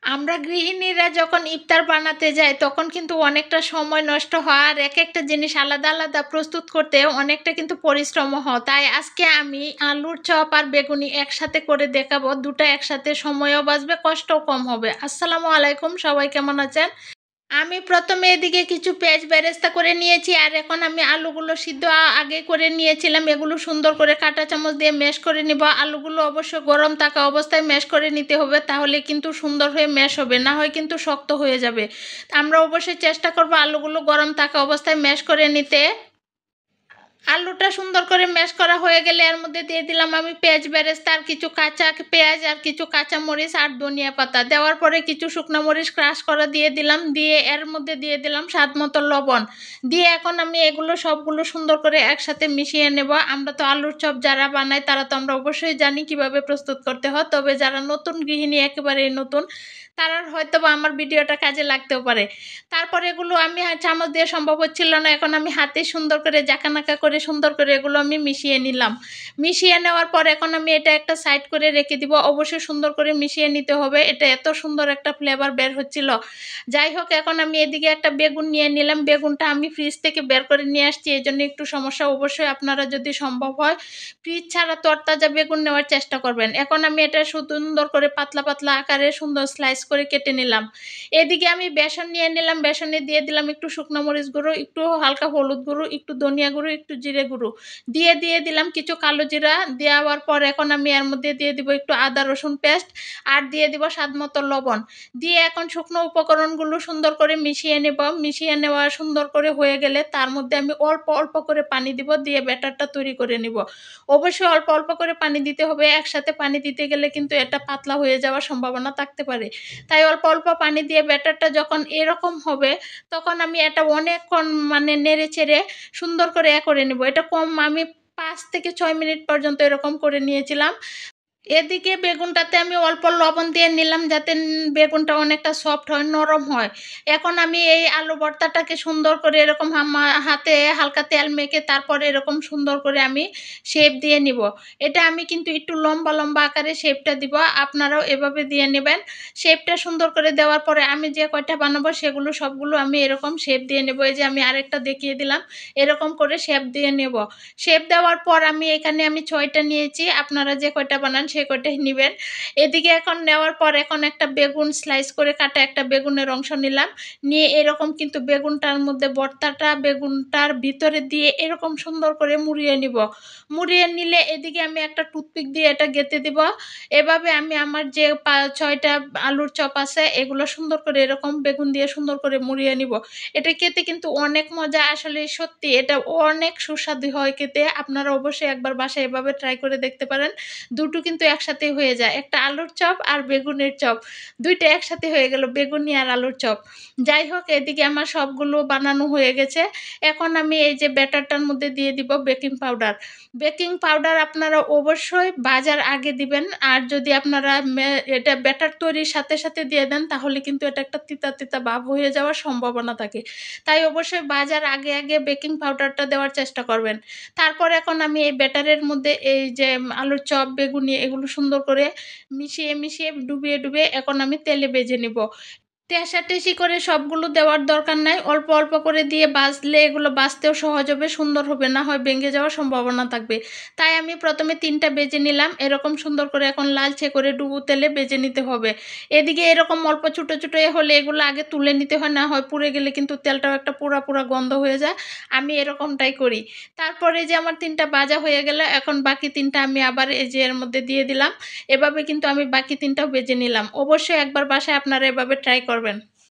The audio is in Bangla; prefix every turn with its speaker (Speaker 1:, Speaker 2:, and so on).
Speaker 1: আমরা গৃহিণীরা যখন ইফতার বানাতে যাই তখন কিন্তু অনেকটা সময় নষ্ট হয় আর এক একটা জিনিস আলাদা আলাদা প্রস্তুত করতে অনেকটা কিন্তু পরিশ্রম হয়। তাই আজকে আমি আলুর চপ আর বেগুনি একসাথে করে দেখাবো, দুটো একসাথে সময়ও বাঁচবে, কষ্টও কম হবে। আসসালামু আলাইকুম, সবাই কেমন আছেন? আমি প্রথমে এদিকে কিছু পেঁয়াজ বেরেস্তা করে নিয়েছি আর এখন আমি আলুগুলো সিদ্ধ আগে করে নিয়েছিলাম, এগুলো সুন্দর করে কাঁটা চামচ দিয়ে ম্যাশ করে নিব। আলুগুলো অবশ্য গরম থাকা অবস্থায় ম্যাশ করে নিতে হবে, তাহলে কিন্তু সুন্দর হয়ে ম্যাশ হবে, না হয় কিন্তু শক্ত হয়ে যাবে। আমরা অবশ্যই চেষ্টা করব আলুগুলো গরম থাকা অবস্থায় ম্যাশ করে নিতে। আলুটা সুন্দর করে ম্যাশ করা হয়ে গেলে এর মধ্যে দিয়ে দিলাম আমি পেঁয়াজ বেরেস্তা আর কিছু কাঁচা পেঁয়াজ আর কিছু কাঁচা মরিচ আর ধনিয়া পাতা। দেওয়ার পরে কিছু শুকনো মরিচ ক্রাশ করা দিয়ে দিলাম, দিয়ে এর মধ্যে দিয়ে দিলাম স্বাদ মতো লবণ। দিয়ে এখন আমি এগুলো সবগুলো সুন্দর করে একসাথে মিশিয়ে নেব। আমরা তো আলুর চপ যারা বানাই তারা তো আমরা অবশ্যই জানি কিভাবে প্রস্তুত করতে হয়, তবে যারা নতুন গৃহিণী, একেবারেই নতুন, তারা হয়তো বা আমার ভিডিওটা কাজে লাগতেও পারে। তারপর এগুলো আমি চামচ দিয়ে সম্ভব হচ্ছিল না, এখন আমি হাতে সুন্দর করে জাকানাকা করে সুন্দর করে এগুলো আমি মিশিয়ে নিলাম। মিশিয়ে নেওয়ার পর এখন আমি এটা একটা সাইড করে রেখে দিব। অবশ্যই সুন্দর করে মিশিয়ে নিতে হবে, এটা এত সুন্দর একটা ফ্লেভার বের হচ্ছিল। যাই হোক, এখন আমি এদিকে একটা বেগুন নিয়ে নিলাম। বেগুনটা আমি ফ্রিজ থেকে বের করে নিয়ে আসছি, এই জন্য একটু সমস্যা। অবশ্যই আপনারা যদি সম্ভব হয় ফ্রিজ ছাড়া তরতাজা বেগুন নেওয়ার চেষ্টা করবেন। এখন আমি এটা সুন্দর করে পাতলা পাতলা আকারে সুন্দর স্লাইস করে কেটে নিলাম। এদিকে আমি বেসন নিয়ে নিলাম, বেসনে দিয়ে দিলাম একটু শুকনো মরিচ গুঁড়ো, একটু হালকা হলুদ গুঁড়ো, একটু ধনিয়া গুঁড়ো, একটু জিরে গুঁড়ো, দিয়ে দিলাম কিছু কালো জিরা। দেওয়ার পর এখন আমি এর মধ্যে দিয়ে দিব একটু আদা রসুন পেস্ট আর দিয়ে দিব স্বাদ মতো লবণ। দিয়ে এখন শুকনো উপকরণগুলো সুন্দর করে মিশিয়ে নেব। মিশিয়ে নেওয়া সুন্দর করে হয়ে গেলে তার মধ্যে আমি অল্প অল্প করে পানি দিব, দিয়ে ব্যাটারটা তৈরি করে নিব। অবশ্যই অল্প অল্প করে পানি দিতে হবে, একসাথে পানি দিতে গেলে কিন্তু এটা পাতলা হয়ে যাওয়ার সম্ভাবনা থাকতে পারে। তাই অল্প অল্প পানি দিয়ে ব্যাটারটা যখন এরকম হবে তখন আমি এটা অনেকক্ষণ মানে নেড়ে চেড়ে সুন্দর করে করে নেব। এটা কম আমি 5 থেকে 6 মিনিট পর্যন্ত এরকম করে নিয়েছিলাম। এদিকে বেগুনটাতে আমি অল্প লবণ দিয়ে নিলাম যাতে বেগুনটা অনেকটা সফট হয়, নরম হয়। এখন আমি এই আলু ভর্তাটাকে সুন্দর করে এরকম হাতে হালকা তেল মেখে তারপরে এরকম সুন্দর করে আমি শেপ দিয়ে নিব। এটা আমি কিন্তু একটু লম্বা লম্বা আকারে শেপটা দিব, আপনারাও এভাবে দিয়ে নেবেন। শেপটা সুন্দর করে দেওয়ার পরে আমি যে কয়টা বানাবো সেগুলো সবগুলো আমি এরকম শেপ দিয়ে নেব। এই যে আমি আরেকটা দেখিয়ে দিলাম, এরকম করে শেপ দিয়ে নেব। শেপ দেওয়ার পর আমি এখানে আমি 6টা নিয়েছি, আপনারা যে কয়টা বানান সে কয়টাই নেবেন। এদিকে এখন নেওয়ার পর এখন একটা বেগুন স্লাইস করে কাটা একটা বেগুনের অংশ নিলাম। নিয়ে এরকম কিন্তু বেগুনটার মধ্যে ভর্তাটা বেগুনটার ভিতরে দিয়ে এরকম সুন্দর করে মুড়িয়ে নিব। মুড়িয়ে নিলে এদিকে আমি একটা টুথপিক দিয়ে এটা গেঁথে দিব। এভাবে আমি আমার যে 6টা আলুর চপ আছে এগুলো সুন্দর করে এরকম বেগুন দিয়ে সুন্দর করে মুড়িয়ে নিব। এটা খেতে কিন্তু অনেক মজা, আসলে সত্যি এটা অনেক সুস্বাদু হয় খেতে। আপনারা অবশ্যই একবার বাসায় এভাবে ট্রাই করে দেখতে পারেন। দুটো কিন্তু একসাথে হয়ে যায়, একটা আলুর চপ আর বেগুনের চপ, দুইটা একসাথে হয়ে গেল, বেগুনি আর আলুর চপ। যাই হোক, এদিকে আমার সবগুলো বানানো হয়ে গেছে। এখন আমি এই যে ব্যাটারটার মধ্যে দিয়ে দিব বেকিং পাউডার। বেকিং পাউডার আপনারা অবশ্যই ভাজার আগে দিবেন, আর যদি আপনারা এটা ব্যাটার তৈরির সাথে সাথে দিয়ে দেন তাহলে কিন্তু এটা একটা তিতা তিতা ভাব হয়ে যাওয়ার সম্ভাবনা থাকে। তাই অবশ্যই ভাজার আগে আগে বেকিং পাউডারটা দেওয়ার চেষ্টা করবেন। তারপর এখন আমি এই ব্যাটারের মধ্যে এই যে আলুর চপ বেগুনি এগুলো সুন্দর করে মিশিয়ে মিশিয়ে ডুবিয়ে ডুবিয়ে এখন আমি তেলে ভেজে নিব। ঠেসাঠেসি করে সবগুলো দেওয়ার দরকার নাই, অল্প অল্প করে দিয়ে ভাজলে এগুলো ভাজতেও সহজ হবে, সুন্দর হবে, না হয় ভেঙে যাওয়ার সম্ভাবনা থাকবে। তাই আমি প্রথমে 3টা ভেজে নিলাম এরকম সুন্দর করে, এখন লালচে করে ডুবো তেলে ভেজে নিতে হবে। এদিকে এরকম অল্প ছোটো ছোটো হলে এগুলো আগে তুলে নিতে হয়, না হয় পুড়ে গেলে কিন্তু তেলটাও একটা পোড়া পোড়া গন্ধ হয়ে যায়। আমি এরকমটাই করি। তারপরে যে আমার 3টা ভাজা হয়ে গেল, এখন বাকি 3টা আমি আবার এই যে এর মধ্যে দিয়ে দিলাম। এভাবে কিন্তু আমি বাকি 3টাও ভেজে নিলাম। অবশ্যই একবার বাসায় আপনারা এভাবে ট্রাই করবেন।